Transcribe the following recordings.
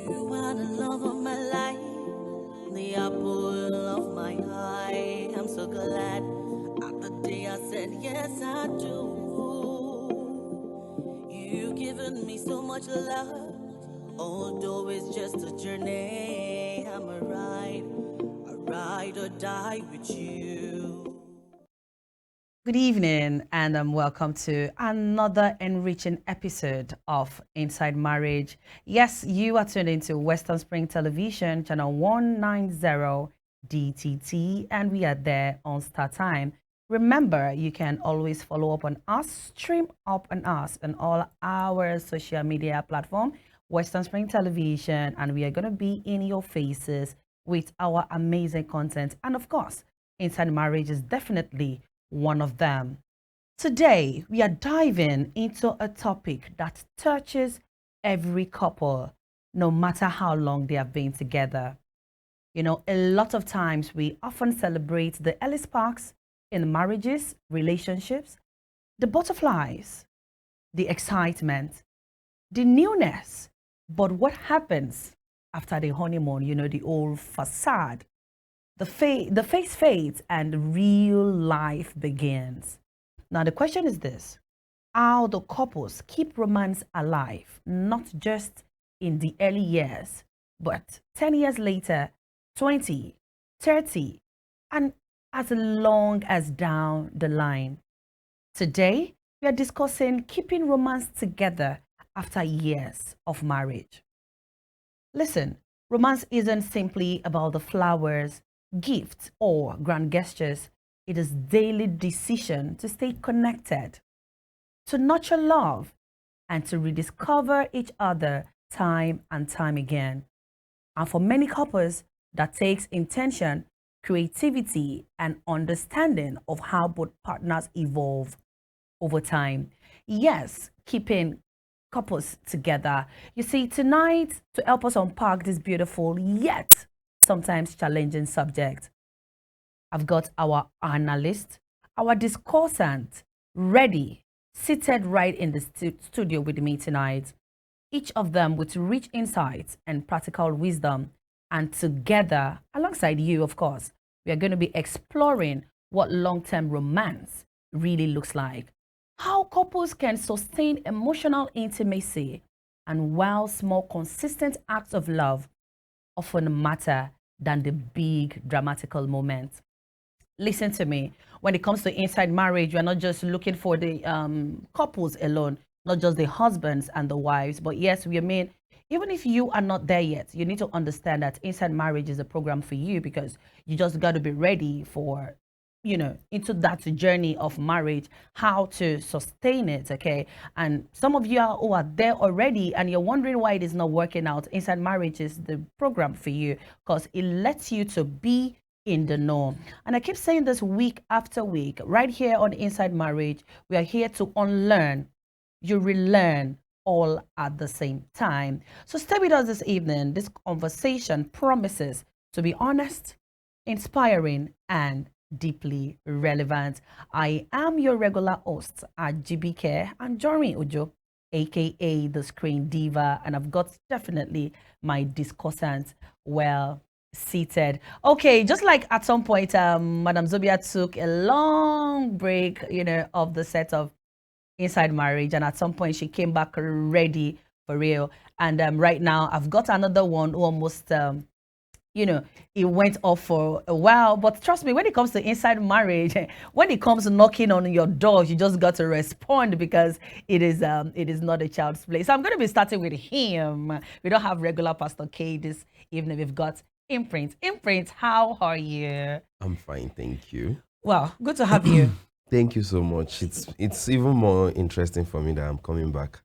You are the love of my life, the apple of my eye. I'm so glad at the day I said yes, I do. You've given me so much love, although it's just a journey. I'm a ride or die with you. Good evening, and welcome to another enriching episode of Inside Marriage. Yes, you are tuned into Western Spring Television, channel 190 DTT, and we are there on StarTime. Remember, you can always follow up on us, stream up on us on all our social media platform, Western Spring Television, and we are going to be in your faces with our amazing content. And of course, Inside Marriage is definitely one of them. Today, we are diving into a topic that touches every couple, no matter how long they have been together. You know, a lot of times we often celebrate the early sparks in marriages, relationships, the butterflies, the excitement, the newness. But what happens after the honeymoon, you know, the old facade? The face fades and real life begins. Now, the question is this: how do couples keep romance alive, not just in the early years, but 10 years later, 20, 30, and as long as down the line? Today, we are discussing keeping romance together after years of marriage. Listen, romance isn't simply about the flowers, gifts, or grand gestures. It is daily decision to stay connected, to nurture love, and to rediscover each other time and time again. And for many couples, that takes intention, creativity, and understanding of how both partners evolve over time. Yes, keeping couples together. You see, tonight, to help us unpack this beautiful yet sometimes challenging subject, I've got our analyst, our discussant ready, seated right in the studio with me tonight. Each of them with rich insights and practical wisdom. And together, alongside you, of course, we are going to be exploring what long term romance really looks like, how couples can sustain emotional intimacy, and while small, consistent acts of love often matter than the big, dramatical moments. Listen to me. When it comes to inside marriage, we're not just looking for the couples alone, not just the husbands and the wives, but yes, we mean even if you are not there yet, you need to understand that inside marriage is a program for you because you just got to be ready for, you know, into that journey of marriage, how to sustain it, okay? And some of you are, who are there already and you're wondering why it is not working out. Inside marriage is the program for you because it lets you to be in the know. And I keep saying this week after week, right here on Inside Marriage, we are here to unlearn, you relearn all at the same time. So stay with us this evening. This conversation promises to be honest, inspiring, and deeply relevant. I am your regular host at GBK and Jorin Ujo, aka the Screen Diva, and I've got definitely my discussant well seated. Okay, just like at some point, Madam Zobia took a long break, you know, of the set of Inside Marriage, and at some point she came back ready for real. And right now, I've got another one who almost you know, it went off for a while. But trust me, when it comes to inside marriage, when it comes to knocking on your door, you just got to respond because it is not a child's play. So I'm going to be starting with him. We don't have regular Pastor K this evening. We've got Imprint. Imprint, how are you? I'm fine, thank you. Well, good to have you. Thank you so much. It's even more interesting for me that I'm coming back.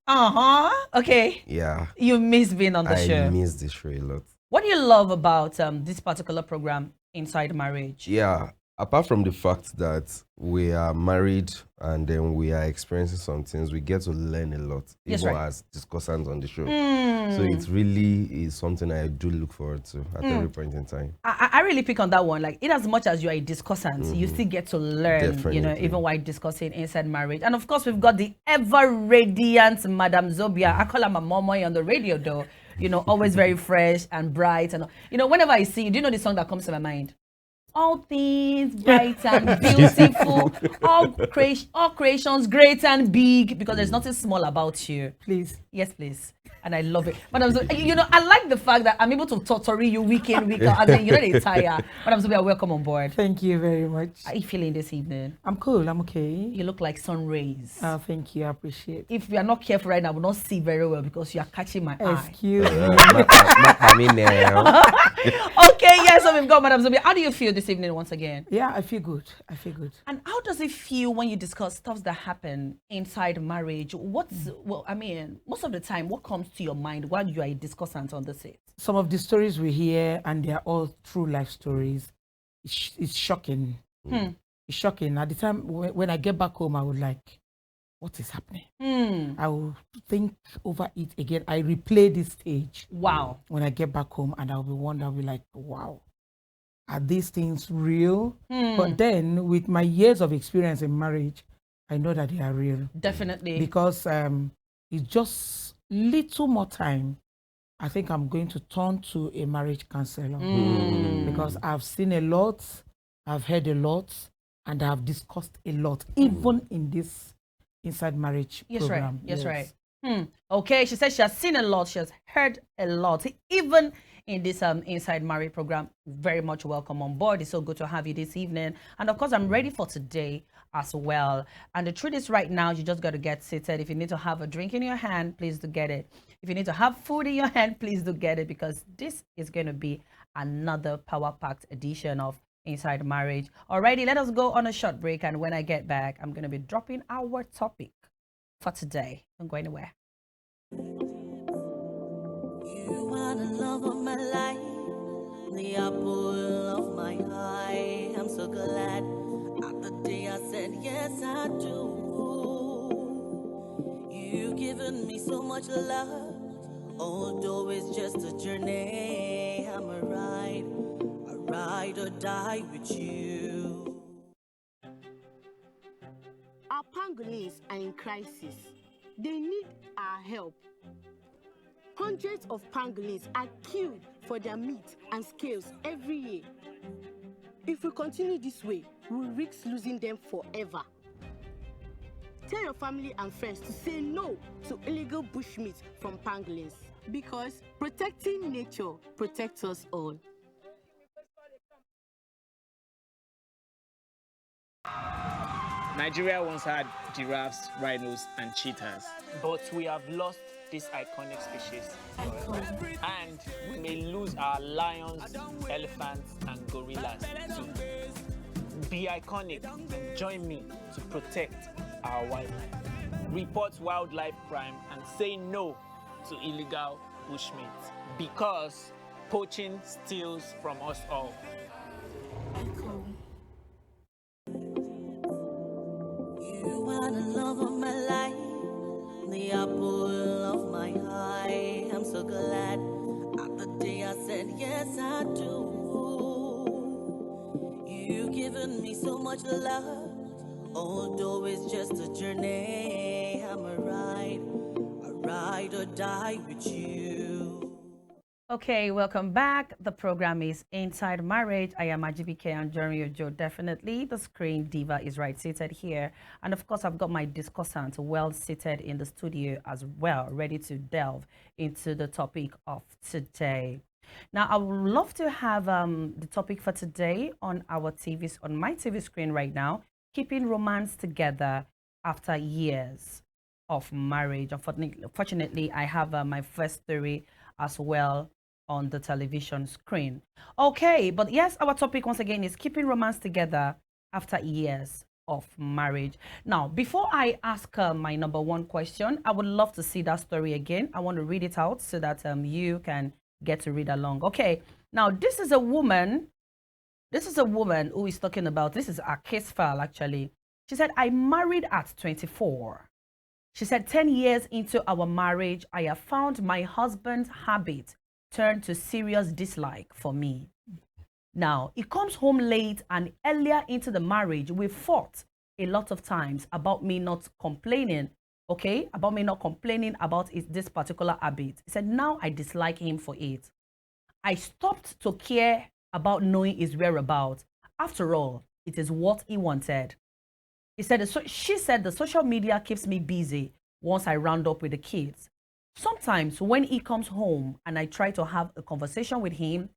Okay. Yeah. You miss being on the show. I miss the show a lot. What do you love about this particular program, Inside Marriage? Yeah. Apart from the fact that we are married and then we are experiencing some things, we get to learn a lot, Yes, even right. as discussants on the show. So it really is something I do look forward to at every point in time. I really pick on that one. Like, in as much as you are a discussant, you still get to learn, you know, Definitely. even while discussing inside marriage. And of course, we've got the ever radiant Madam Zobia. I call her my mama on the radio, though. you know, always very fresh and bright. And, you know, whenever I see you, do you know the song that comes to my mind? All things bright and beautiful, all creations great and big, because there's nothing small about you. Please. Yes, please. And I love it. Madam Zoe, you know, I like the fact that I'm able to torture you week in, week out. And then you're not tired. Madam Zoe, welcome on board. Thank you very much. How are you feeling this evening? I'm cool. I'm okay. You look like sun rays. Thank you. I appreciate. If you are not careful right now, I will not see very well because you are catching my eye. Excuse me. I mean, Okay, yes, so we've got Madam Zoe. How do you feel this evening once again? Yeah, I feel good. I feel good. And how does it feel when you discuss stuff that happen inside marriage? Well, I mean, most of the time, what comes to your mind while you are a discussant on the set? Some of the stories we hear, and they are all true life stories. It's shocking. It's shocking. At the time when I get back home, I would like, what is happening? I will think over it again. I replay this stage. Wow. When I get back home, and I'll be wondering, I'll be like, wow, are these things real? But then, with my years of experience in marriage, I know that they are real. Definitely. Because it's just little more time. I think I'm going to turn to a marriage counselor because I've seen a lot, I've heard a lot, and I've discussed a lot, even in this Inside Marriage program. Yes, right. Okay, she said she has seen a lot, she has heard a lot, even in this Inside Marriage program. Very much welcome on board. It's so good to have you this evening. And of course, I'm ready for today as well. And the truth is, right now, you just got to get seated. If you need to have a drink in your hand, please do get it. If you need to have food in your hand, please do get it, because this is going to be another power-packed edition of Inside Marriage. Alrighty, let us go on a short break, and when I get back, I'm going to be dropping our topic for today. Don't go anywhere. You are the love of my life, the apple of my eye. I'm so glad at the day I said yes I do. You've given me so much love, although it's just a journey. I'm a ride or die with you. Our pangolins are in crisis. They need our help. Hundreds of pangolins are killed for their meat and scales every year. If we continue this way, we'll risk losing them forever. Tell your family and friends to say no to illegal bushmeat from pangolins, because protecting nature protects us all. Nigeria once had giraffes, rhinos, and cheetahs, but we have lost this iconic species. And we may lose our lions, elephants, and gorillas too. Be iconic and join me to protect our wildlife. Report wildlife crime and say no to illegal bushmeat, because poaching steals from us all. You are the love of my life, the apple of my eye. I'm so glad at the day I said yes I do. You've given me so much love, although it's just a journey. I'm a ride or die with you. Okay, welcome back. The program is Inside Marriage. I am Ajibike and Jeremy Joe. Definitely, the screen diva is right seated here. And of course, I've got my discussant well seated in the studio as well, ready to delve into the topic of today. Now, I would love to have the topic for today on our TVs, on my TV screen right now, keeping romance together after years of marriage. Unfortunately, I have my first story as well on the television screen. Okay, but yes, our topic once again is keeping romance together after years of marriage. Now, before I ask my number one question, I would love to see that story again. I want to read it out so that you can get to read along. Okay, now this is a woman who is talking about, this is a case file actually. She said, I married at 24. She said, 10 years into our marriage, I have found my husband's habit turned to serious dislike for me. Now, he comes home late, and earlier into the marriage, we fought a lot of times about me not complaining okay, about me not complaining about this particular habit. He said, now I dislike him for it. I stopped to care about knowing his whereabouts. After all, it is what he wanted. He said, she said, the social media keeps me busy once I round up with the kids. Sometimes when he comes home and I try to have a conversation with him,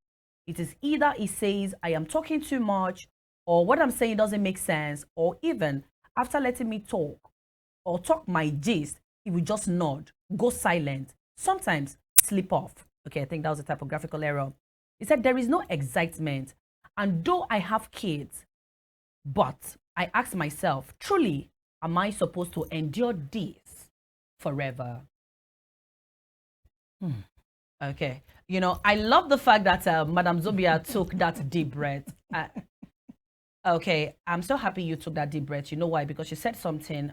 it is either he says I am talking too much, or what I'm saying doesn't make sense, or even after letting me talk or talk my gist, he will just nod, go silent, sometimes slip off. Okay, I think that was a typographical error. He said, there is no excitement. And though I have kids, but I ask myself, truly, am I supposed to endure this forever? Okay. You know, I love the fact that Madam Zobia took that deep breath. Okay, I'm so happy you took that deep breath. You know why? Because you said something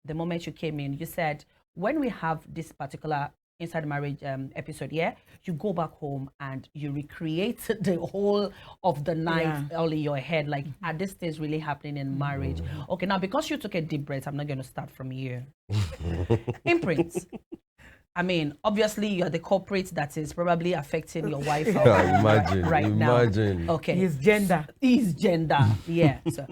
the moment you came in. You said, when we have this particular Inside Marriage episode, yeah, you go back home and you recreate the whole of the night all in your head. Like, are these things really happening in marriage? Okay, now because you took a deep breath, I'm not going to start from you. Imprints. I mean, obviously, you're the culprit that is probably affecting your wife imagine now. Imagine. Okay. His gender. His gender. Yeah. So,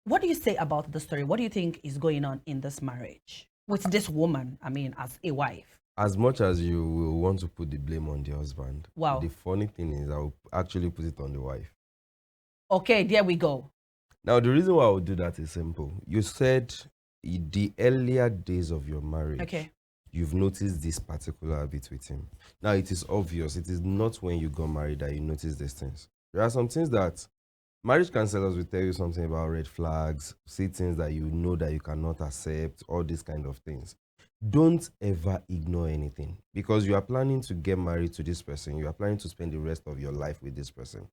what do you say about the story? What do you think is going on in this marriage with this woman? I mean, as a wife. As much as you will want to put the blame on the husband, wow, the funny thing is I will actually put it on the wife. Okay, there we go. Now, the reason why I would do that is simple. You said the earlier days of your marriage, okay, you've noticed this particular habit with him. Now, it is obvious. It is not when you got married that you notice these things. There are some things that marriage counselors will tell you something about red flags, say things that you know that you cannot accept, all these kind of things. Don't ever ignore anything, because you are planning to get married to this person. You are planning to spend the rest of your life with this person.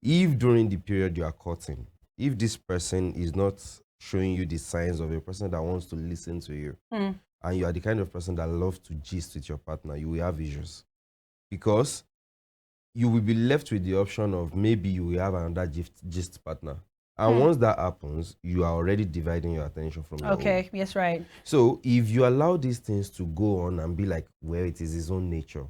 If during the period you are courting, if this person is not showing you the signs of a person that wants to listen to you, and you are the kind of person that loves to gist with your partner, you will have issues, because you will be left with the option of maybe you will have another gist partner. And once that happens, you are already dividing your attention from your okay, own. yes, right. So if you allow these things to go on and be like, well, it is his own nature,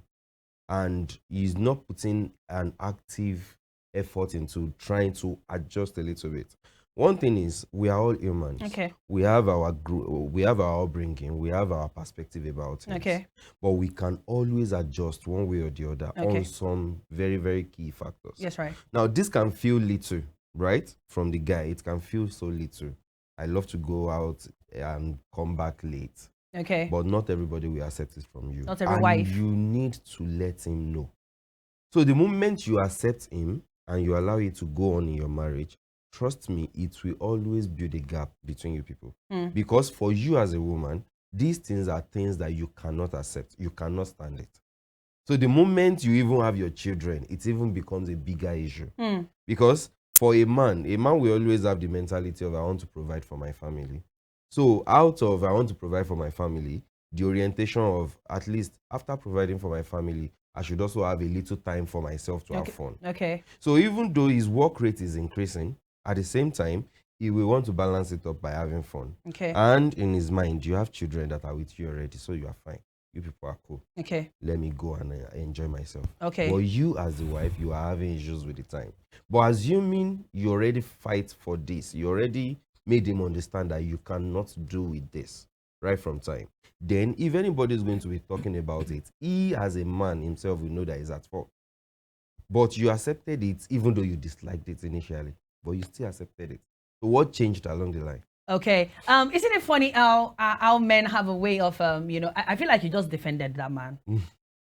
and he's not putting an active effort into trying to adjust a little bit. One thing is, we are all humans. Okay. We have our upbringing, we have our perspective about it. Okay. But we can always adjust one way or the other on some very, very key factors. Yes, right. Now, this can feel little, right? From the guy, it can feel so little. I love to go out and come back late. Okay. But not everybody will accept it from you. Not every wife. You need to let him know. So the moment you accept him and you allow it to go on in your marriage, trust me, it will always build a gap between you people. Because for you as a woman, these things are things that you cannot accept. You cannot stand it. So the moment you even have your children, it even becomes a bigger issue. Because for a man will always have the mentality of, I want to provide for my family. So out of I want to provide for my family, the orientation of, at least after providing for my family, I should also have a little time for myself to have fun. Okay. So even though his work rate is increasing, at the same time, he will want to balance it up by having fun. Okay. And in his mind, you have children that are with you already, so you are fine. You people are cool. Okay. Let me go and enjoy myself. Okay. But you as the wife, you are having issues with the time. But assuming you already fight for this, you already made him understand that you cannot do with this right from time, then if anybody is going to be talking about it, he as a man himself will know that he's at fault. But you accepted it even though you disliked it initially, but you still accepted it. So what changed along the line? Okay. Isn't it funny how men have a way of I feel like you just defended that man.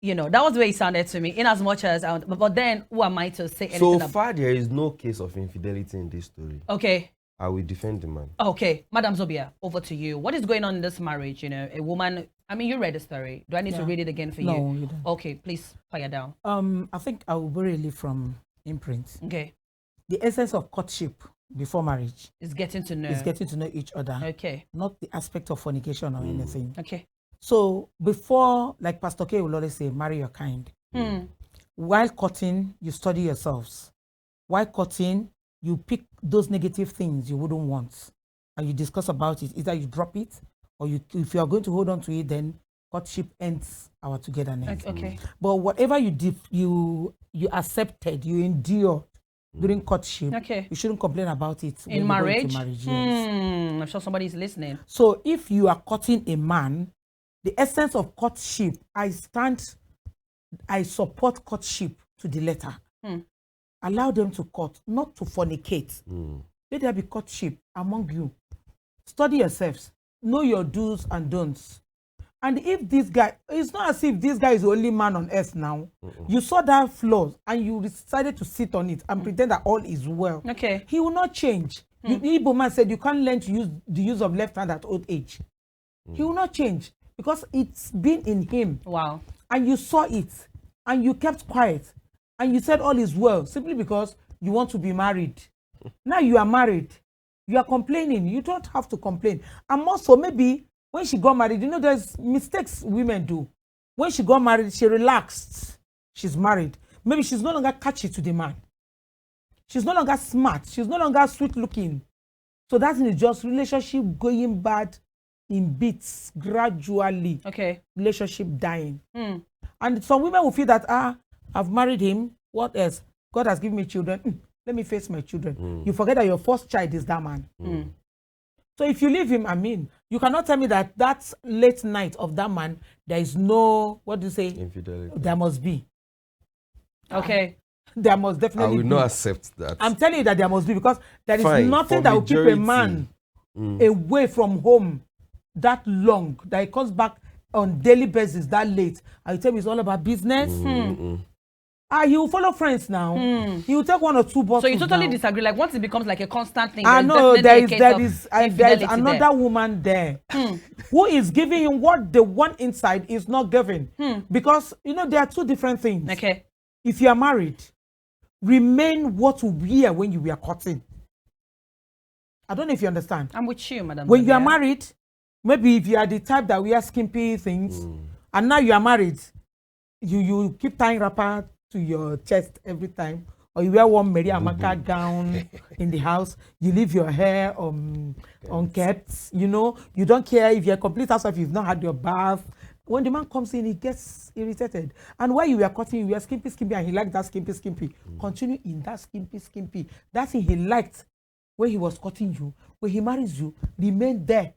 You know, that was the way it sounded to me, in as much as but then who am I to say anything? So far there is no case of infidelity in this story. Okay. I will defend the man. Okay, Madam Zobia, over to you. What is going on in this marriage? You know, a woman, I mean, you read the story. Do I need to read it again for you? No, you don't. Okay, please fire down. I think I will borrow a leaf from Imprint. Okay. The essence of courtship before marriage It's getting to know. is getting to know each other. Okay. Not the aspect of fornication or anything. Okay. So before, like Pastor K will always say, marry your kind. While courting, you study yourselves. While courting, you pick those negative things you wouldn't want and you discuss about it. Either you drop it or if you are going to hold on to it, then courtship ends our togetherness. Okay. But whatever you did, you accepted, you endured during courtship. Okay. You shouldn't complain about it In marriage. Yes. I'm sure somebody is listening. So if you are courting a man, the essence of courtship, I support courtship to the letter. Allow them to court, not to fornicate. Let there be courtship among you. Study yourselves. Know your do's and don'ts. And if this guy, it's not as if this guy is the only man on earth now. You saw that flaw and you decided to sit on it and pretend that all is well. Okay. He will not change. The Igbo man said you can't learn to use the use of left hand at old age. He will not change because it's been in him. Wow. And you saw it and you kept quiet and you said all is well simply because you want to be married. Now you are married. You are complaining. You don't have to complain. And also maybe when she got married, you know, there's mistakes women do. When she got married, she relaxed. She's married. Maybe she's no longer catchy to the man. She's no longer smart. She's no longer sweet looking. So that is just relationship going bad in bits, gradually. Okay. Relationship dying. And some women will feel that, I've married him. What else? God has given me children. Let me face my children. You forget that your first child is that man. So if you leave him, you cannot tell me that that late night of that man, there is no, what do you say? Infidelity. There must be. Okay. There must definitely I will be. not accept that. I'm telling you that there must be, because there is Fine, nothing for that will keep a majority. man away from home that long, that he comes back on daily basis that late. And you tell me it's all about business. He will follow friends now. He will take one or two bottles. So you totally now. disagree. Like once it becomes like a constant thing. I know there's there is definitely a case of there is infidelity another there. woman there who is giving him what the one inside is not giving. Because you know there are two different things. Okay. If you are married, remain what you wear when you were courting. I don't know if you understand. I'm with you, madam. When you are married, maybe if you are the type that wear skimpy things, and now you are married, you keep tying wrapper to your chest every time, or you wear one Mary Amaka gown in the house, you leave your hair unkept, you know, you don't care if you're a complete housewife, you've not had your bath. When the man comes in, he gets irritated. And while you were cutting, you were skimpy, and he liked that skimpy. Continue in that skimpy. That thing he liked when he was cutting you, when he marries you, remain there.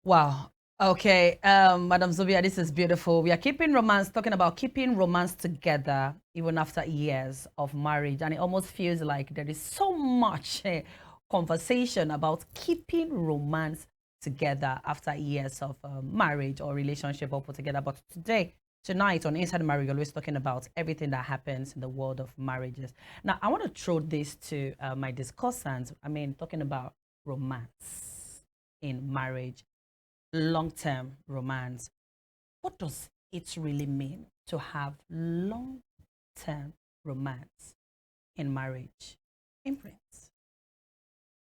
Wow. Okay, Madam Zubia, this is beautiful. We are talking about keeping romance together even after years of marriage. And it almost feels like there is so much conversation about keeping romance together after years of marriage or relationship or put together. But tonight on Inside Marriage, we're always talking about everything that happens in the world of marriages. Now, I want to throw this to my discussants. Talking about romance in marriage. Long-term romance. What does it really mean to have long-term romance in marriage? Imprints.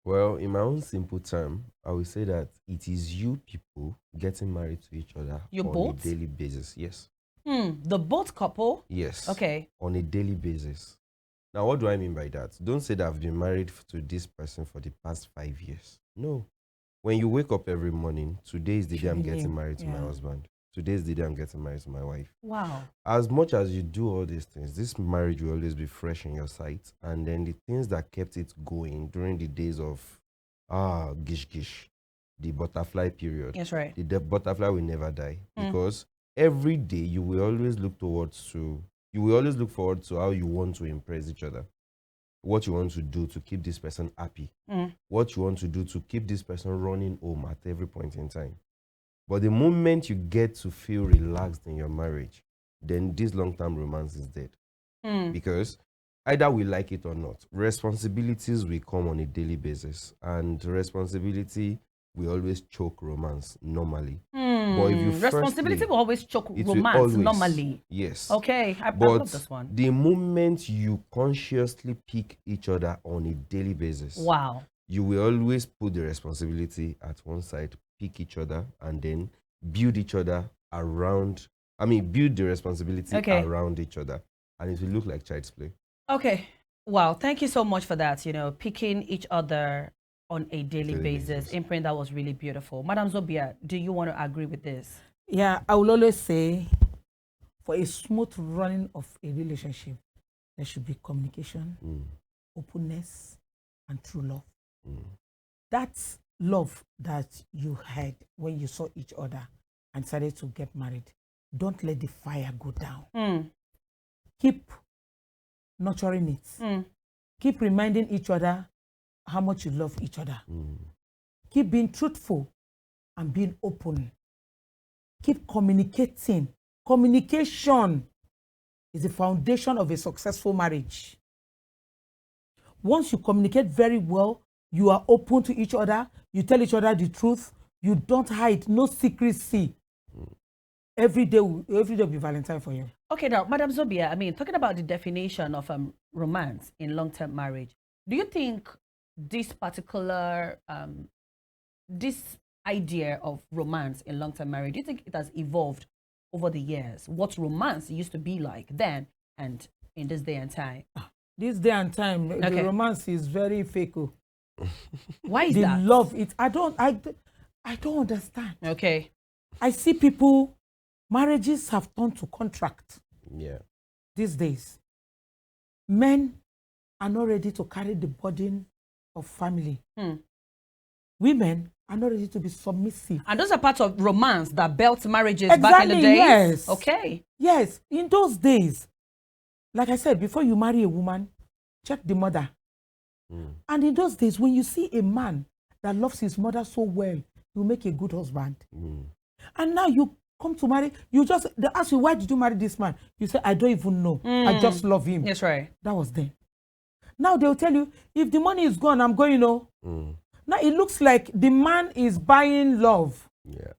Well, in my own simple term, I will say that it is you people getting married to each other You on both? a daily basis. Yes. The both couple? Yes. Okay. On a daily basis. Now, what do I mean by that? Don't say that I've been married to this person for the past 5 years. No. When you wake up every morning, today is the day I'm getting married to my husband. Today is the day I'm getting married to my wife. Wow. As much as you do all these things, this marriage will always be fresh in your sight. And then the things that kept it going during the days of, gish, the butterfly period. That's right. The butterfly will never die. Because every day you will always look forward to how you want to impress each other. What you want to do to keep this person happy. What you want to do to keep this person running home at every point in time. But the moment you get to feel relaxed in your marriage, then this long-term romance is dead. Because either we like it or not, responsibilities will come on a daily basis. And responsibility will always choke romance normally. But if you responsibility will always choke romance normally. Yes. Okay, I but love this one. The moment you consciously pick each other on a daily basis, wow, you will always put the responsibility at one side, pick each other, and then build each other around. Build the responsibility around each other, and it will look like child's play. Okay. Wow. Thank you so much for that. Picking each other on a daily basis. Imprint, that was really beautiful. Madam Zobia, do you want to agree with this? Yeah, I will always say, for a smooth running of a relationship, there should be communication, openness, and true love. That's love that you had when you saw each other and decided to get married. Don't let the fire go down. Keep nurturing it. Keep reminding each other how much you love each other. Keep being truthful and being open. Keep communicating. Communication is the foundation of a successful marriage. Once you communicate very well, you are open to each other, you tell each other the truth, you don't hide, no secrecy. Every day will be Valentine for you. Okay, now, Madam Zobia, I mean, talking about the definition of romance in long-term marriage, do you think this particular, this idea of romance in long-term marriage, do you think it has evolved over the years? What romance used to be like then and in this day and time? This day and time, the romance is very fake. Why is they that? Love it. I don't understand. Okay. I see people, marriages have turned to contract. Yeah. These days, men are not ready to carry the burden of family. Women are not ready to be submissive. And those are parts of romance that built marriages back in the days? Yes. Okay. Yes. In those days, like I said, before you marry a woman, check the mother. And in those days, when you see a man that loves his mother so well, he'll make a good husband. And now you come to marry, they ask you, why did you marry this man? You say, I don't even know. I just love him. That's right. That was then. Now they'll tell you, if the money is gone, I'm going, Now it looks like the man is buying love. Yeah.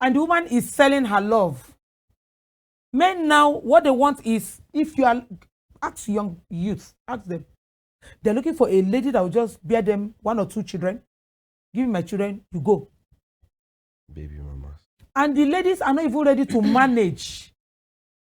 And the woman is selling her love. Men now, what they want is, if you are, ask young youth, ask them. They're looking for a lady that will just bear them 1 or 2 children. Give me my children, you go. Baby mamas. And the ladies are not even ready to manage.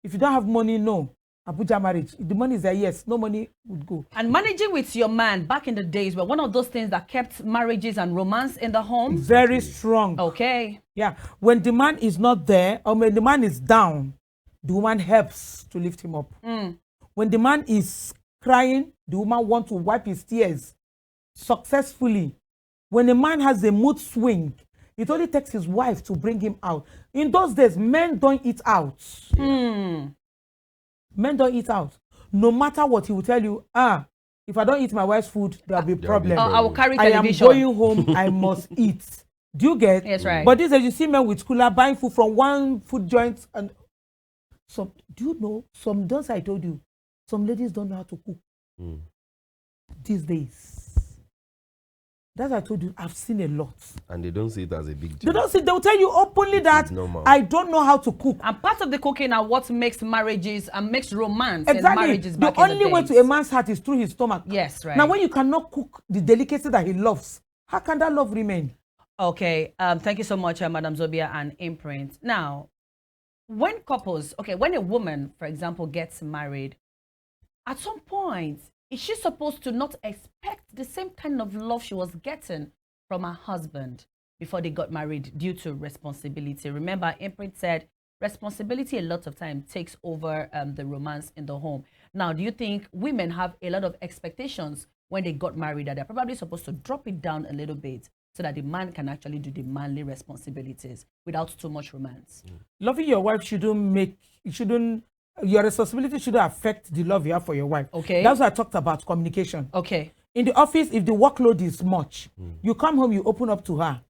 If you don't have money, no. Abuja marriage. If the money is there, yes. No money would go. And managing with your man back in the days were one of those things that kept marriages and romance in the home? Very strong. Okay. Yeah. When the man is not there, or when the man is down, the woman helps to lift him up. When the man is crying, the woman wants to wipe his tears successfully. When a man has a mood swing, it only takes his wife to bring him out. In those days, men don't eat out. Men don't eat out. No matter what, he will tell you, if I don't eat my wife's food, there'll be a problem. I will carry television. I am going home, I must eat. Do you get? Yes, right. But these days, you see men with cooler buying food from one food joint. And so, do you know, those I told you, some ladies don't know how to cook these days. That's what I told you, I've seen a lot. And they don't see it as a big deal. They don't see, they'll tell you openly that I don't know how to cook. And part of the cooking are what makes marriages and makes romance in marriages back the only way to a man's heart is through his stomach. Yes, right. Now, when you cannot cook the delicacy that he loves, how can that love remain? Okay, thank you so much, Madam Zobia and Imprint. Now, when couples, when a woman, for example, gets married, at some point, is she supposed to not expect the same kind of love she was getting from her husband before they got married due to responsibility? Remember, Imprint said responsibility a lot of time takes over the romance in the home. Now, do you think women have a lot of expectations when they got married that they're probably supposed to drop it down a little bit so that the man can actually do the manly responsibilities without too much romance? Loving your wife your responsibility shouldn't affect the love you have for your wife. Okay. That's what I talked about, communication. Okay. In the office, if the workload is much, you come home, you open up to her.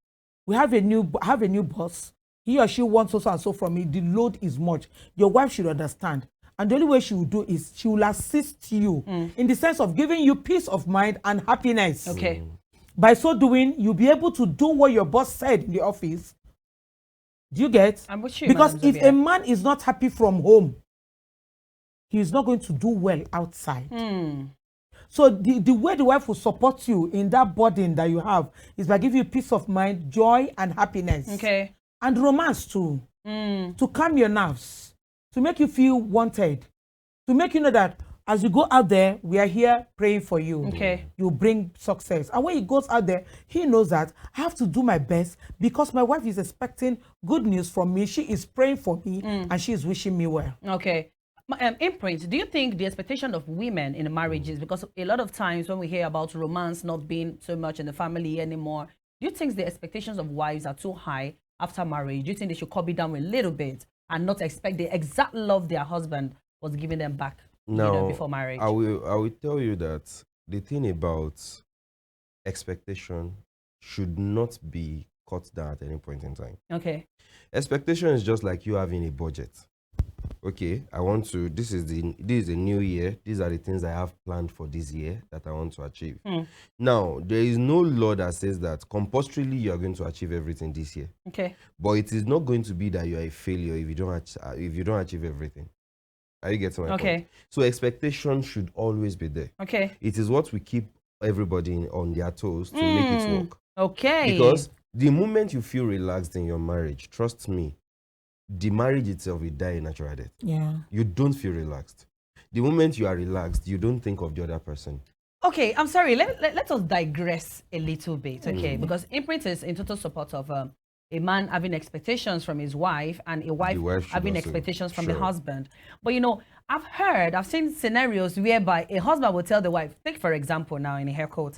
We have a new boss. He or she wants so and so from me. The load is much. Your wife should understand. And the only way she will do is she will assist you in the sense of giving you peace of mind and happiness. Okay. By so doing, you'll be able to do what your boss said in the office. Do you get? I'm with you, because Madam if Zobia. a man is not happy from home, he is not going to do well outside. So the way the wife will support you in that burden that you have is by giving you peace of mind, joy, and happiness. Okay. And romance too. To calm your nerves, to make you feel wanted, to make you know that as you go out there, we are here praying for you. Okay. You bring success. And when he goes out there, he knows that I have to do my best because my wife is expecting good news from me. She is praying for me and she is wishing me well. Okay. Imprint, do you think the expectation of women in marriages, because a lot of times when we hear about romance not being so much in the family anymore, do you think the expectations of wives are too high after marriage? Do you think they should cut it down a little bit and not expect the exact love their husband was giving them back before marriage? I will tell you that the thing about expectation should not be cut down at any point in time. Okay. Expectation is just like you having a budget. Okay, this is a new year. These are the things I have planned for this year that I want to achieve. Now, there is no law that says that compulsorily you are going to achieve everything this year. Okay. But it is not going to be that you are a failure if you don't achieve everything. Are you getting my point? So expectation should always be there. Okay. It is what we keep everybody on their toes to make it work. Okay. Because the moment you feel relaxed in your marriage, trust me, the marriage itself will die a natural death. Yeah. You don't feel relaxed. The moment you are relaxed, you don't think of the other person. Okay, I'm sorry. Let us digress a little bit, okay? Because Imprint is in total support of a man having expectations from his wife and a wife having expectations from the husband. But I've seen scenarios whereby a husband will tell the wife, take for example now in a haircut,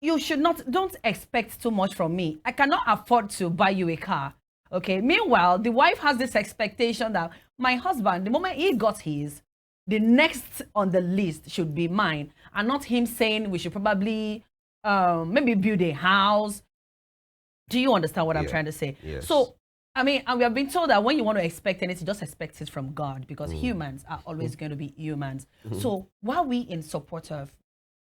don't expect too much from me. I cannot afford to buy you a car. Okay. Meanwhile, the wife has this expectation that my husband, the moment he got his, the next on the list should be mine, and not him saying we should probably maybe build a house. Do you understand what I'm trying to say? Yes. So, and we have been told that when you want to expect anything, just expect it from God, because humans are always going to be humans. So, why are we in support of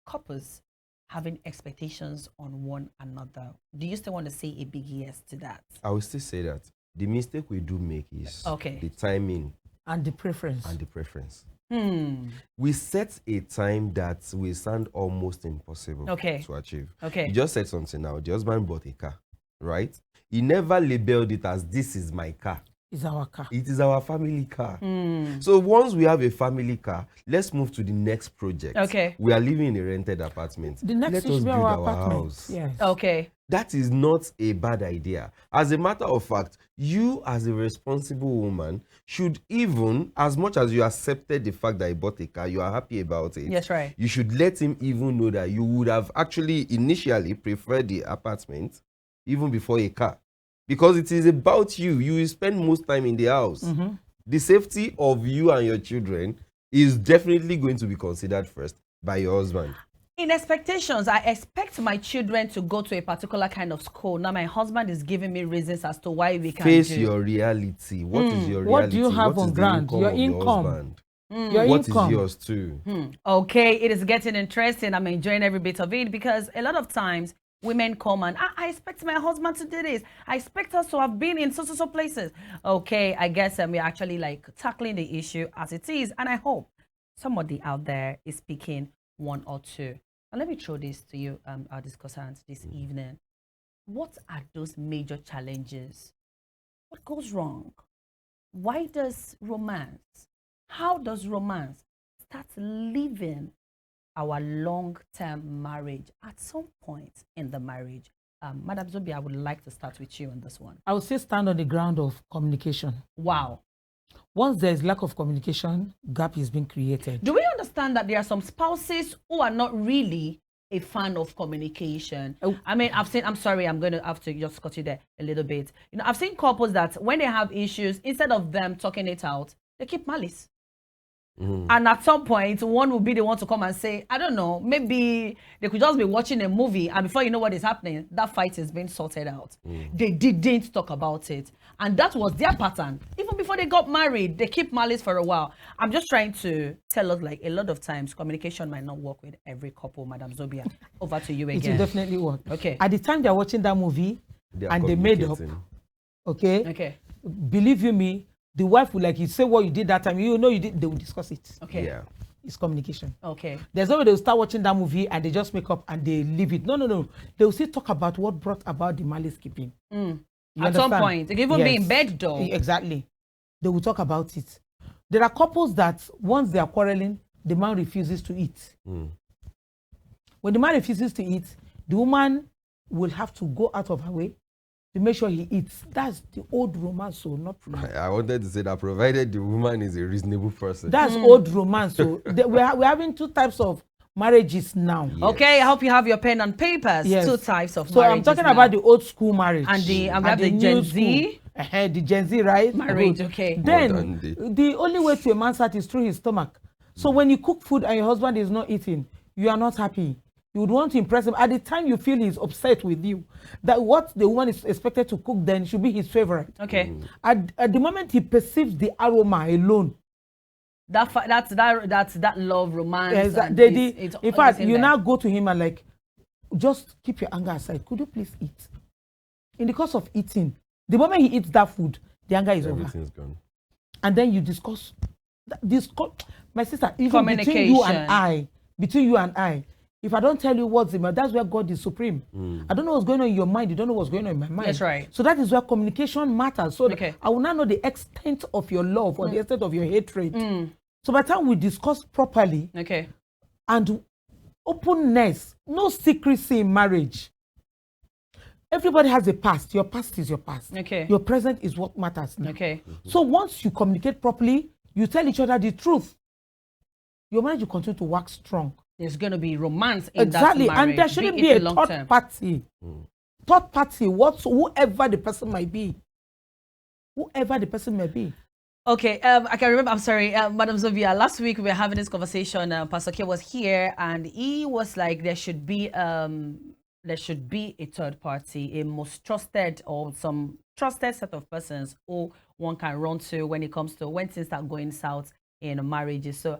couples having expectations on one another? Do you still want to say a big yes to that? I will still say that the mistake we do make is the timing and the preference. We set a time that will sound almost impossible to achieve. Okay. You just said something now. The husband bought a car, right? He never labeled it as this is my car. It's our car. It is our family car. So once we have a family car, let's move to the next project. Okay. We are living in a rented apartment. The next Let us should be build our our apartment. house. Yes. Okay. That is not a bad idea. As a matter of fact, you as a responsible woman should, even as much as you accepted the fact that he bought a car, you are happy about it. Yes, right. You should let him even know that you would have actually initially preferred the apartment even before a car. Because it is about you. You will spend most time in the house. The safety of you and your children is definitely going to be considered first by your husband. In expectations, I expect my children to go to a particular kind of school. Now my husband is giving me reasons as to why we can't face your reality. What is your reality? What do you have on ground? Your income. Your what income. is yours too? Okay, it is getting interesting. I'm enjoying every bit of it, because a lot of times women come and I expect my husband to do this. I expect us to have been in so places. Okay, I guess we're actually like tackling the issue as it is, and I hope somebody out there is speaking one or two. And let me throw this to you, our discussants this evening. What are those major challenges? What goes wrong? Why does romance? How does romance start living our long-term marriage at some point in the marriage? Madam Zobi, I would like to start with you on this one. I would say stand on the ground of communication. Wow. Once there is lack of communication, gap is being created. Do we understand that there are some spouses who are not really a fan of communication? I've seen, I'm sorry, I'm going to have to just cut you there a little bit. I've seen couples that when they have issues, instead of them talking it out, they keep malice. And at some point, one will be the one to come and say, I don't know, maybe they could just be watching a movie, and before you know what is happening, that fight is being sorted out. They didn't talk about it. And that was their pattern. Even before they got married, they keep malice for a while. I'm just trying to tell us, like, a lot of times, communication might not work with every couple. Madam Zobia, over to you again. It will definitely work. Okay. At the time they're watching that movie, and they made up, okay? Believe you me, the wife will, like, you say what you did that time, you know you did, they will discuss it. Okay. Yeah. It's communication. Okay. There's no way they'll start watching that movie and they just make up and they leave it. No. They will still talk about what brought about the malice keeping. At some point. They can even be in bed though. Exactly. They will talk about it. There are couples that once they are quarreling, the man refuses to eat. When the man refuses to eat, the woman will have to go out of her way to make sure he eats. That's the old romance, so not I wanted to say that provided the woman is a reasonable person. that's old romance. So we're having two types of marriages now. Yes. Okay, I hope you have your pen and papers. Yes. Two types of So marriages I'm talking now. about the old school marriage And the new Gen school. Z The Gen Z, right? marriage. Good. Okay. Then Modern day. the only way to a man's heart is through his stomach. So when you cook food and your husband is not eating, you are not happy. You would want to impress him. At the time you feel he's upset with you, that what the woman is expected to cook then should be his favorite. Okay. At the moment he perceives the aroma alone, That love, romance. yes, and in fact, it's you there. now go to him and like, just keep your anger aside. Could you please eat? In the course of eating, the moment he eats that food, the anger is over. Everything's gone. And then you discuss. My sister, even between you and I, if I don't tell you what's the matter, that's where God is supreme. I don't know what's going on in your mind. You don't know what's going on in my mind. That's right. So that is where communication matters. So Okay. I will now know the extent of your love or the extent of your hatred. So by the time we discuss properly Okay. and openness, no secrecy in marriage. Everybody has a past. Your past is your past. Okay. Your present is what matters now. Okay. So once you communicate properly, you tell each other the truth, your marriage will continue to work strong. There's going to be romance in Exactly, that marriage. and there shouldn't it be a long third term. party. Third party, whoever the person might be. Whoever the person may be. Okay, I can remember, I'm sorry, Madam Zovia, last week we were having this conversation, Pastor K was here, and he was like, there should be a third party, a most trusted or some trusted set of persons who one can run to when it comes to when things start going south in marriages. So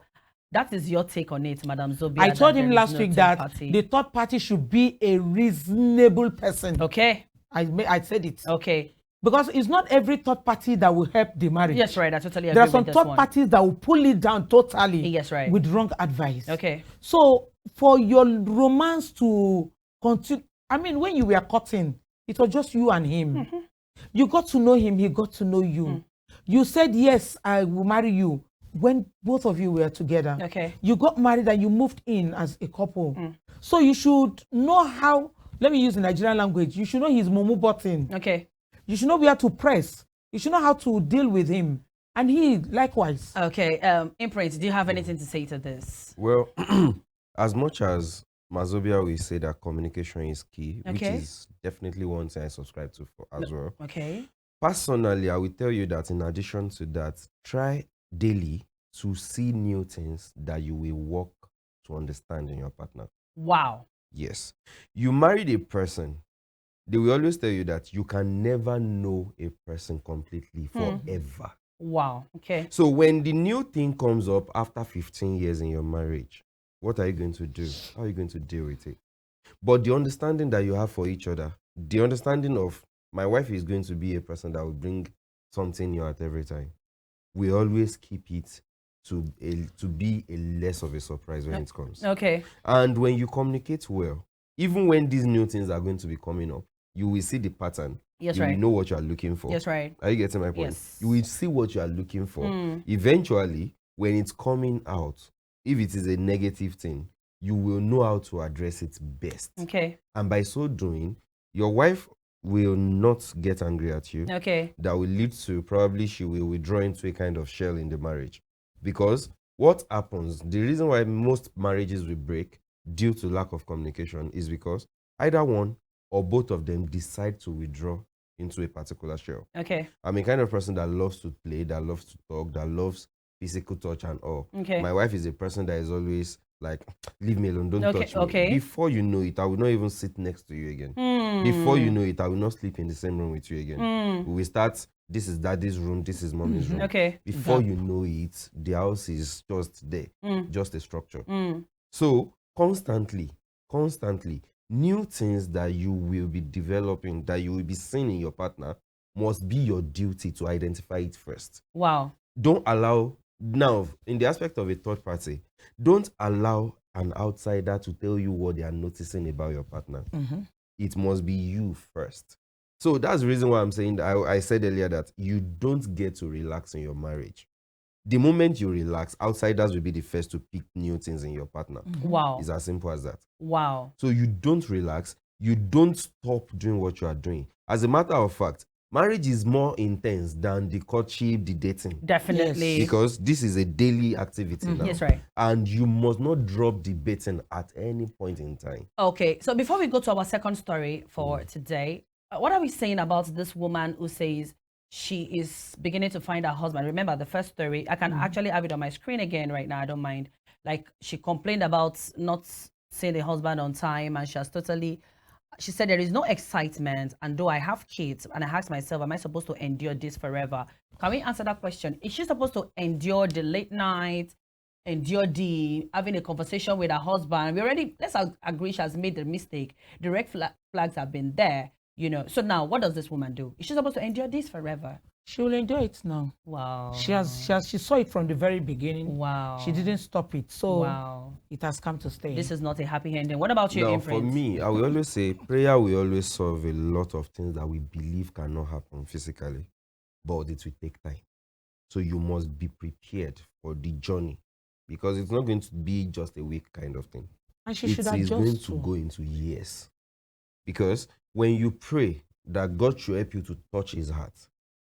that is your take on it, Madam Zobia. I told him there is last no week third that party. the third party should be a reasonable person. Okay, I said it. okay. Because it's not every third party that will help the marriage. Yes, right, I totally agree There are with some this third one. parties that will pull it down totally. Yes, right. With wrong advice. Okay. So for your romance to continue, I mean, when you were courting, it was just you and him. You got to know him, he got to know you. You said, yes, I will marry you when both of you were together. Okay. You got married and you moved in as a couple. So you should know how, let me use the Nigerian language, you should know his mumu button. Okay. You should know where to press. You should know how to deal with him. And he likewise. Okay. Imprint, do you have anything to say to this? Well, as much as Mazobia will say that communication is key, which Okay. is definitely one thing I subscribe to as well. Okay. Personally, I will tell you that in addition to that, try daily to see new things that you will work to understand in your partner. Wow. Yes. You married a person, they will always tell you that you can never know a person completely forever. Wow. Okay. So when the new thing comes up after 15 years in your marriage, what are you going to do? How are you going to deal with it? But the understanding that you have for each other, the understanding of my wife is going to be a person that will bring something new at every time. We always keep it to be a less of a surprise when it comes. Okay. And when you communicate well, even when these new things are going to be coming up, you will see the pattern. Yes, you right. will know what you are looking for. Yes, right. Are you getting my point? Yes. You will see what you are looking for. Eventually, when it's coming out, if it is a negative thing, you will know how to address it best. Okay. And by so doing, your wife will not get angry at you. Okay. That will lead to probably she will withdraw into a kind of shell in the marriage. Because what happens, the reason why most marriages will break due to lack of communication is because either one or both of them decide to withdraw into a particular shell. Okay. I'm a kind of person that loves to play, that loves to talk, that loves physical touch and all. Okay. My wife is a person that is always like, leave me alone, don't Okay, touch me. okay. Before you know it, I will not even sit next to you again. Before you know it, I will not sleep in the same room with you again. We will start, this is daddy's room, this is mommy's room. Okay. Before you know it, the house is just there, just a structure. So constantly, new things that you will be developing, that you will be seeing in your partner, must be your duty to identify it first. Wow. Don't allow, now, in the aspect of a third party, don't allow an outsider to tell you what they are noticing about your partner. It must be you first. So that's the reason why I'm saying that I said earlier that you don't get to relax in your marriage The moment you relax, outsiders will be the first to pick new things in your partner. Wow. It's as simple as that. Wow. So you don't relax, you don't stop doing what you are doing. As a matter of fact, marriage is more intense than the courtship, the dating. Definitely. Yes. Because this is a daily activity now. That's right. And you must not drop the baiting at any point in time. Okay, so before we go to our second story for today, what are we saying about this woman who says she is beginning to find her husband? Remember the first story, I can actually have it on my screen again right now, I don't mind. Like, she complained about not seeing the husband on time, and she said there is no excitement, and though I have kids, and I asked myself, am I supposed to endure this forever? Can we answer that question? Is she supposed to endure the late night, endure the having a conversation with her husband? Let's agree she has made the mistake. The red flags have been there, you know. So now, what does this woman do? Is she supposed to endure this forever? She will enjoy it now. Wow. She saw it from the very beginning. Wow. She didn't stop it. So wow. It has come to stay. This is not a happy ending. What about you, Now, Imprint? for me, I will always say prayer will always solve a lot of things that we believe cannot happen physically, but it will take time. So you must be prepared for the journey, because it's not going to be just a week kind of thing. And she should It is adjust going to go into years. Because when you pray that God should help you to touch his heart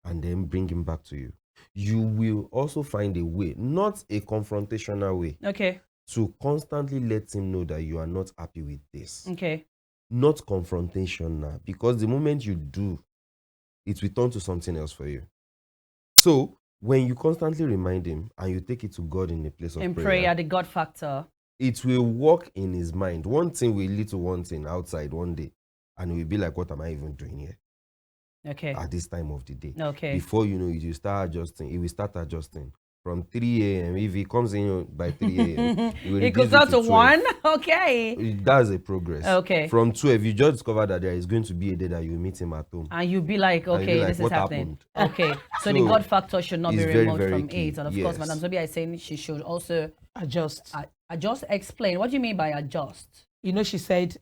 and then bring him back to you, you will also find a way, not a confrontational way, Okay. to constantly let him know that you are not happy with this. Okay. Not confrontational, because the moment you do, it will turn to something else for you. So when you constantly remind him and you take it to God in a place of In prayer, the God factor, it will work in his mind. One thing will lead to one thing outside one day, and he will be like, what am I even doing here? Okay. At this time of the day. Okay. Before you know it, you start adjusting. He will start adjusting. From 3 a.m., if he comes in by 3 a.m., it goes down to 1. Okay. That's a progress. Okay. From 12, you just discover that there is going to be a day that you meet him at home. And you'll be like, okay, this is what happening. happened? Okay. So the God factor should not be it's very, removed very from key. it. And of Yes. course, Madam Zobia is saying she should also adjust. Adjust. Explain. What do you mean by adjust? You know, she said,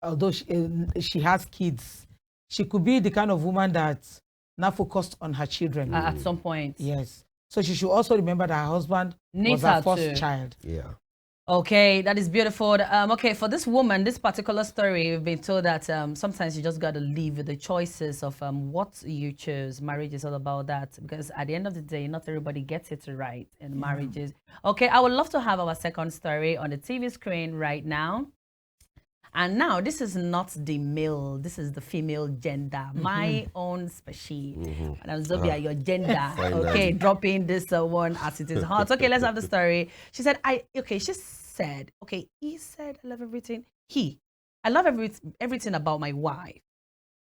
although she has kids, she could be the kind of woman that now focused on her children. At some point. Yes. So she should also remember that her husband Needs was her her first too. child. Yeah. Okay, that is beautiful. Okay, for this woman, this particular story, we've been told that sometimes you just got to live with the choices of what you choose. Marriage is all about that, because at the end of the day, not everybody gets it right in marriages. Okay, I would love to have our second story on the TV screen right now. And now, this is not the male, this is the female gender, my own species. Madam Zobia, your gender. Okay, dropping this one as it is hot. Okay, let's have the story. She said, he said, I love everything. I love everything about my wife.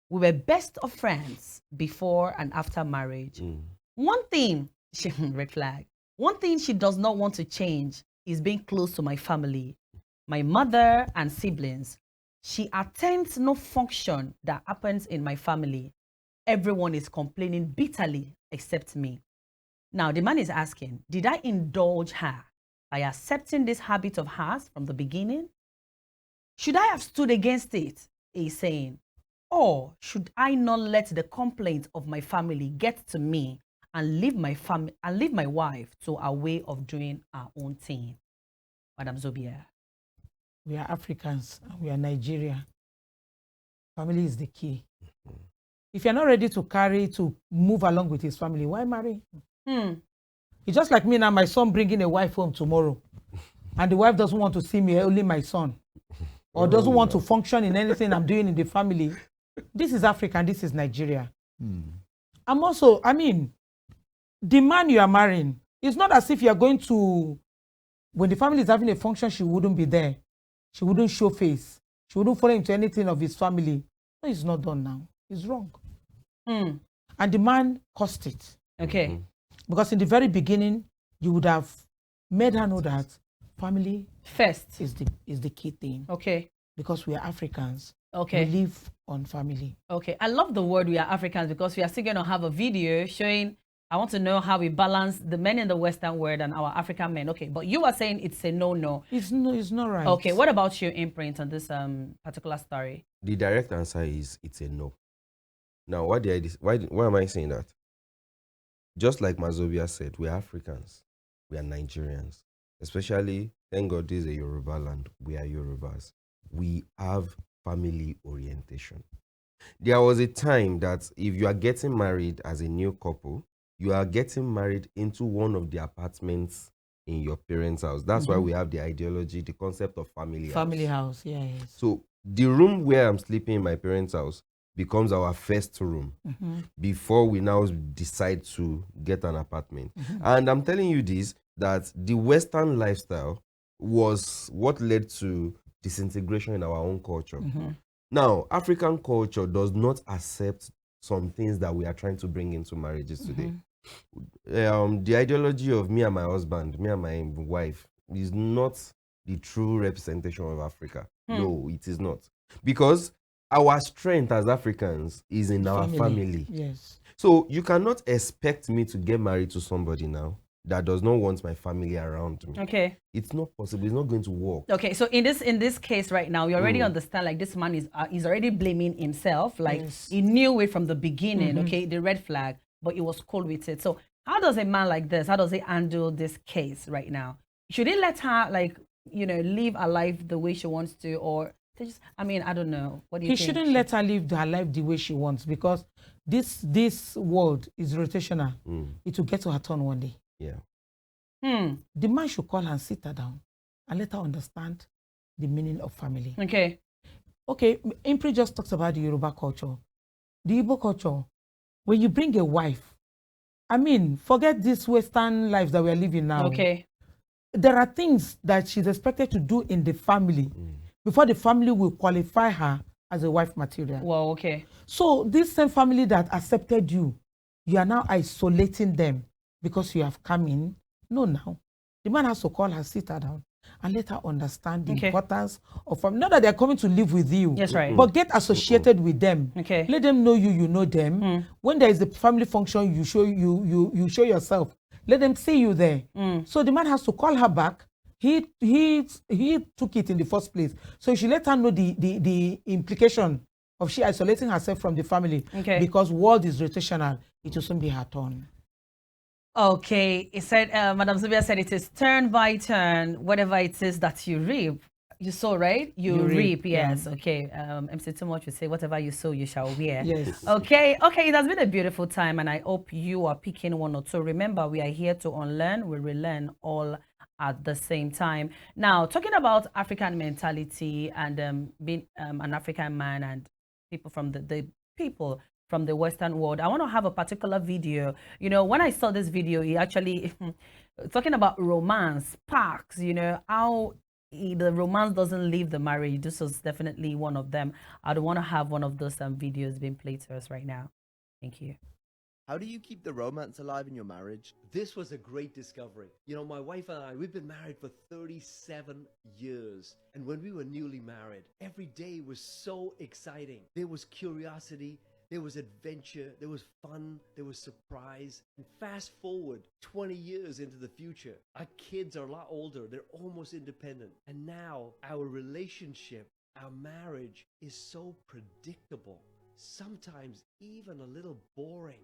We were best of friends before and after marriage. One thing, red flag, one thing she does not want to change is being close to my family, my mother and siblings. She attends no function that happens in my family. Everyone is complaining bitterly except me. Now, the man is asking, did I indulge her by accepting this habit of hers from the beginning? Should I have stood against it? He's saying. Or should I not let the complaints of my family get to me and leave my wife to a way of doing our own thing? Madam Zobia. We are Africans and we are Nigeria. Family is the key. If you're not ready to move along with his family, why marry? It's just like me now, my son bringing a wife home tomorrow, and the wife doesn't want to see me, only my son, or doesn't want to function in anything I'm doing in the family. This is Africa and this is Nigeria. I'm also, the man you are marrying, it's not as if you're going to, when the family is having a function, she wouldn't be there. She wouldn't show face. She wouldn't follow into anything of his family. No, it's not done now. It's wrong. And the man caused it. Okay. Because in the very beginning, you would have made her know that family first is the key thing. Okay. Because we are Africans. Okay. We live on family. Okay. I love the word we are Africans, because we are still going to have a video showing, I want to know how we balance the men in the Western world and our African men. Okay. But you are saying it's a no-no. It's not right. Okay. What about your imprint on this particular story? The direct answer is it's a no. Now, why am I saying that? just like Mazobia said, we're Africans, we are Nigerians. Especially, thank God this is a Yoruba land, we are Yorubas. We have family orientation. There was a time that if you are getting married as a new couple, you are getting married into one of the apartments in your parents' house. That's why we have the ideology, the concept of Family house, yes. So the room where I'm sleeping in my parents' house becomes our first room before we now decide to get an apartment. And I'm telling you this, that the Western lifestyle was what led to disintegration in our own culture. Now, African culture does not accept some things that we are trying to bring into marriages today. The ideology of me and my husband, me and my wife, is not the true representation of Africa. No, it is not. Because our strength as Africans is in our family. Yes. So you cannot expect me to get married to somebody now that does not want my family around me. Okay. It's not possible. It's not going to work. Okay, so in this case right now, you already understand, like, this man is already blaming himself. Like, he knew it from the beginning, okay, the red flag, but he was cool with it. So how does a man like this, how does he handle this case right now? Should he let her, like, live her life the way she wants to, or just, I mean, I don't know. What do you think? He shouldn't let her live her life the way she wants, because this world is rotational. It will get to her turn one day. Yeah. The man should call her and sit her down and let her understand the meaning of family. Okay. Okay, Impri just talks about the Yoruba culture. The Igbo culture, when you bring a wife, I mean, forget this Western life that we are living now. Okay. There are things that she's expected to do in the family before the family will qualify her as a wife material. Well, okay. So this same family that accepted you, you are now isolating them because you have come in. No, now. The man has to call her, sit her down, and let her understand the importance of family. Not that they're coming to live with you. Yes, right. But get associated with them. Okay. Let them know you know them. When there is a family function, you show yourself. Let them see you there. So the man has to call her back. He took it in the first place. So you should let her know the implication of she isolating herself from the family. Okay. Because world is rotational. It will soon be her turn. Okay, it said, Madam Zubia said it is turn by turn, whatever it is that you reap. You sow, right? You reap, yes. Yeah. Okay. MC Too Much would say, whatever you sow, you shall wear. Yes. Okay. It has been a beautiful time, and I hope you are picking one or two. Remember, we are here to unlearn, we relearn all at the same time. Now, talking about African mentality and being an African man and people from the people from the Western world, I want to have a particular video. When I saw this video, he actually talking about romance, sparks, how the romance doesn't leave the marriage. This was definitely one of them. I'd want to have one of those videos being played to us right now. Thank you. How do you keep the romance alive in your marriage? This was a great discovery. My wife and I, we've been married for 37 years. And when we were newly married, every day was so exciting. There was curiosity, there was adventure, there was fun, there was surprise. And fast forward 20 years into the future, our kids are a lot older, they're almost independent. And now our relationship, our marriage is so predictable, sometimes even a little boring.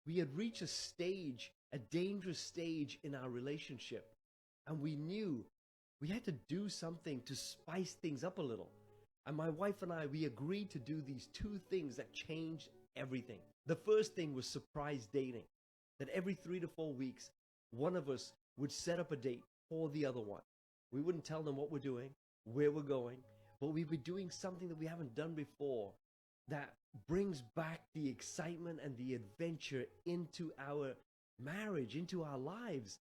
We had reached a stage, a dangerous stage in our relationship. And we knew we had to do something to spice things up a little. And my wife and I, we agreed to do these two things that changed everything. The first thing was surprise dating. That every 3 to 4 weeks, one of us would set up a date for the other one. We wouldn't tell them what we're doing, where we're going, but we'd be doing something that we haven't done before that brings back the excitement and the adventure into our marriage, into our lives.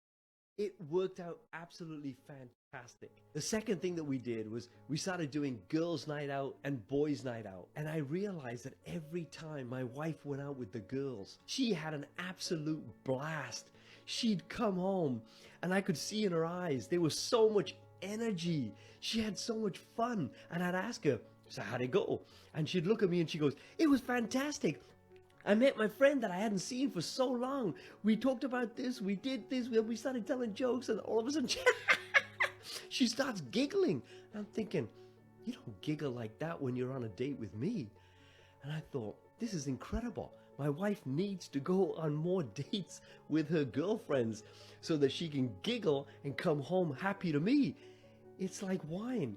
It worked out absolutely fantastic. The second thing that we did was we started doing girls' night out and boys' night out. And I realized that every time my wife went out with the girls, she had an absolute blast. She'd come home and I could see in her eyes, there was so much energy. She had so much fun. And I'd ask her, so how'd it go? And she'd look at me and she goes, it was fantastic. I met my friend that I hadn't seen for so long. We talked about this, we did this, we started telling jokes, and all of a sudden she starts giggling. And I'm thinking, you don't giggle like that when you're on a date with me. And I thought, this is incredible. My wife needs to go on more dates with her girlfriends so that she can giggle and come home happy to me. It's like wine.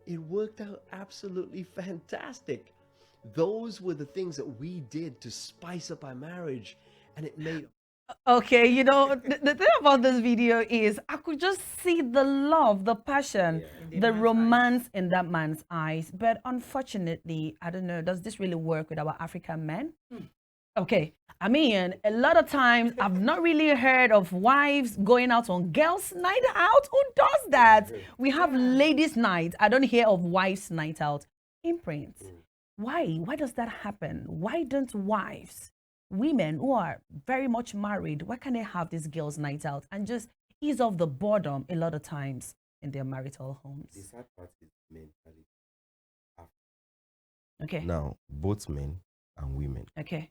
It worked out absolutely fantastic. Those were the things that we did to spice up our marriage, and it made. Okay, you know, the thing about this video is I could just see the love, the passion, the romance in that man's eyes. But unfortunately, I don't know, does this really work with our African men? Okay, I mean, a lot of times I've not really heard of wives going out on girls' night out. Who does that? We have ladies' night. I don't hear of wives' night out. Imprints. Why? Why does that happen? Why don't wives, women who are very much married, why can't they have this girls' night out and just ease off the boredom a lot of times in their marital homes? The sad part is mentally. Okay. Now, both men and women. Okay.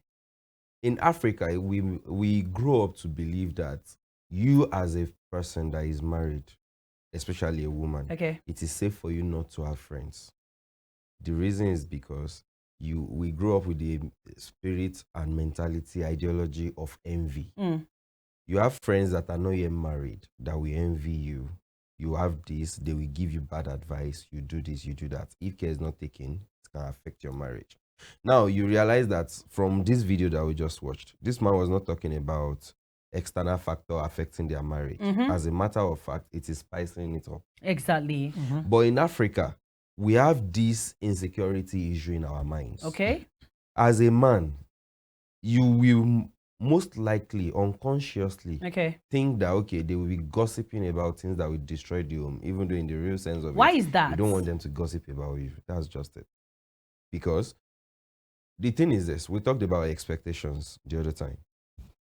In Africa, we grow up to believe that you as a person that is married, especially a woman, Okay. it is safe for you not to have friends. The reason is because we grow up with the spirit and mentality, ideology of envy. You have friends that are not yet married that will envy you. You have this, they will give you bad advice. You do this, you do that. If care is not taken, it can affect your marriage. Now, you realize that from this video that we just watched, this man was not talking about external factor affecting their marriage. As a matter of fact, it is spicing it up. Exactly. But in Africa, we have this insecurity issue in our minds. Okay. As a man, you will most likely unconsciously think that, okay, they will be gossiping about things that will destroy the home, even though in the real sense of Why it, is that? you don't want them to gossip about you. That's just it. Because the thing is this, we talked about expectations the other time.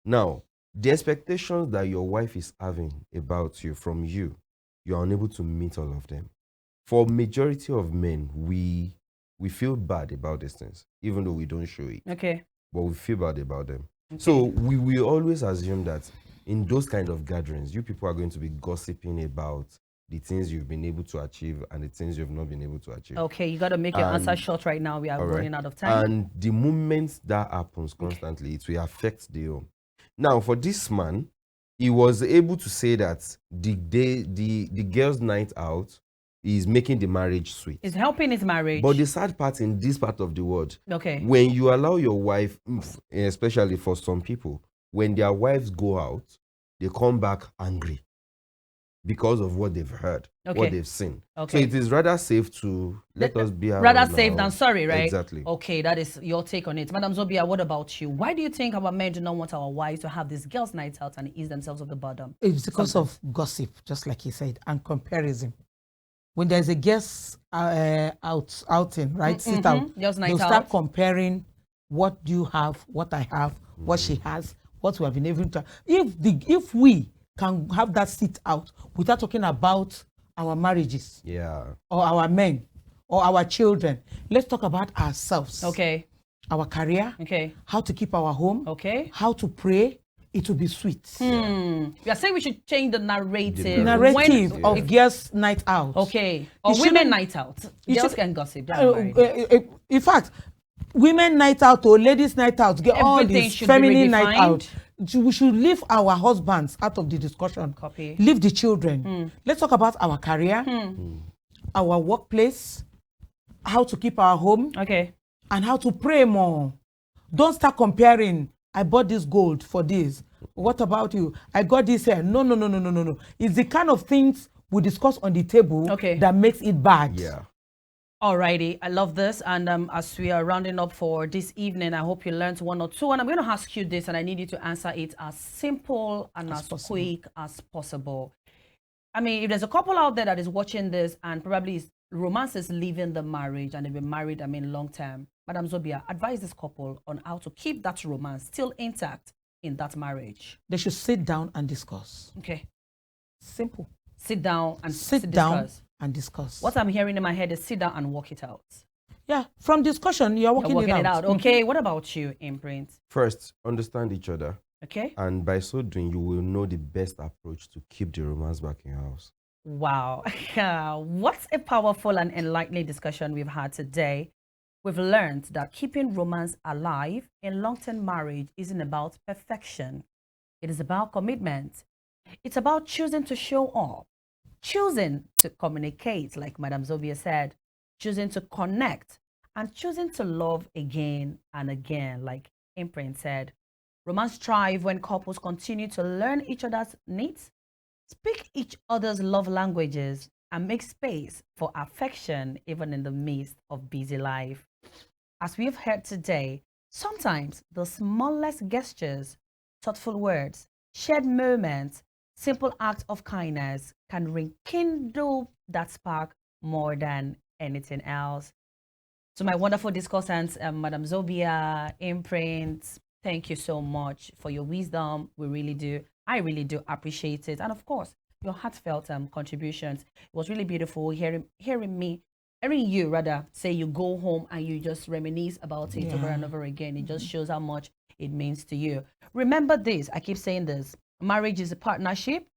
Now, the expectations that your wife is having about you, from you, you are unable to meet all of them. For majority of men, we feel bad about these things, even though we don't show it. Okay. But we feel bad about them. So we will always assume that in those kind of gatherings, you people are going to be gossiping about the things you've been able to achieve and the things you've not been able to achieve. Okay, you got to make your answer short right now. We are running out of time. And the moment that happens constantly, it will affect the home. Now, for this man, he was able to say that the girls' night out is making the marriage sweet. It's helping his marriage. But the sad part in this part of the world, when you allow your wife, especially for some people, when their wives go out, they come back angry because of what they've heard, what they've seen. So it is rather safe to let us be rather safe than sorry, right? Exactly. Okay, that is your take on it. Madam Zobia, what about you? Why do you think our men do not want our wives to have these girls' nights out and ease themselves of the bottom? It's because of gossip, just like he said, and comparison. When there's a guest outing, right? Sit out. They'll start comparing what you have, what I have, what she has, what we have been able to. If we can have that sit out without talking about our marriages, or our men, or our children, let's talk about ourselves. Okay. Our career. Okay. How to keep our home. Okay. How to pray. It will be sweet. We are saying we should change the narrative. Of girls' night out. Okay. Or women night out. Girls can gossip. In fact, women night out or ladies' night out, get all this feminine night out. We should leave our husbands out of the discussion. Leave the children. Let's talk about our career, our workplace, how to keep our home, and how to pray more. Don't start comparing. I bought this gold for this. What about you? I got this here. No. It's the kind of things we discuss on the table that makes it bad. Yeah. Alrighty, I love this. And as we are rounding up for this evening, I hope you learned one or two. And I'm going to ask you this, and I need you to answer it as simple and as quick as possible. I mean, if there's a couple out there that is watching this and probably romance is leaving the marriage and they've been married, long term, Madam Zobia, advise this couple on how to keep that romance still intact in that marriage. They should sit down and discuss. Okay. Simple. Sit down and discuss. And discuss. What I'm hearing in my head is sit down and work it out. Yeah, from discussion, you're working it out. Okay, what about you, Imprint? First, understand each other. Okay. And by so doing, you will know the best approach to keep the romance back in your house. Wow. What a powerful and enlightening discussion we've had today. We've learned that keeping romance alive in long-term marriage isn't about perfection. It is about commitment. It's about choosing to show up, choosing to communicate, like Madam Zobia said, choosing to connect, and choosing to love again and again, like Imprint said. Romance thrive when couples continue to learn each other's needs, speak each other's love languages, and make space for affection even in the midst of busy life. As we've heard today, sometimes the smallest gestures, thoughtful words, shared moments, simple acts of kindness can rekindle that spark more than anything else. To my wonderful discussants, Madam Zobia, Imprint, thank you so much for your wisdom. We really do. I really do appreciate it. And of course, your heartfelt contributions. It was really beautiful hearing you rather say you go home and you just reminisce about it over and over again. It just shows how much it means to you. Remember this, I keep saying this. Marriage is a partnership,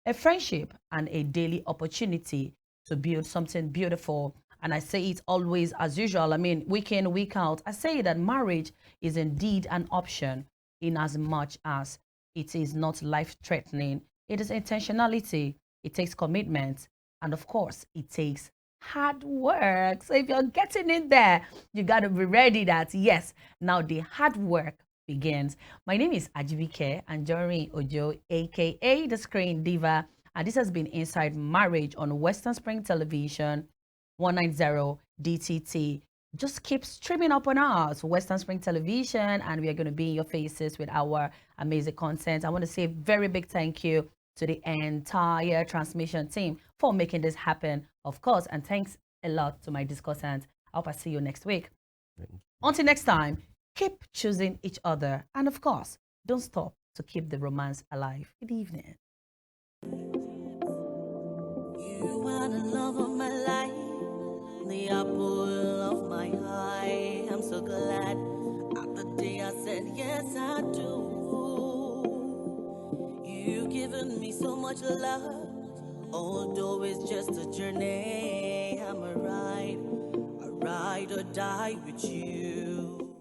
a friendship, and a daily opportunity to build something beautiful. And I say it always as usual. I mean, week in, week out. I say that marriage is indeed an option in as much as it is not life-threatening. It is intentionality. It takes commitment. And of course, it takes hard work. So if you're getting in there, you got to be ready that, yes, now the hard work begins. My name is Ajibike Anjorin Ojo, aka the Screen Diva, and this has been Inside Marriage on Western Spring Television 190 DTT. Just keep streaming up on us, Western Spring Television, and we are going to be in your faces with our amazing content. I want to say a very big thank you to the entire transmission team for making this happen, of course, and thanks a lot to my discussants. I hope I see you next week. Until next time, keep choosing each other, and of course, don't stop to keep the romance alive. Good evening. You are the love of my life, the apple of my eye. I'm so glad at the day I said yes, I do. You've given me so much love, although it's just a journey. I'm a ride or die with you.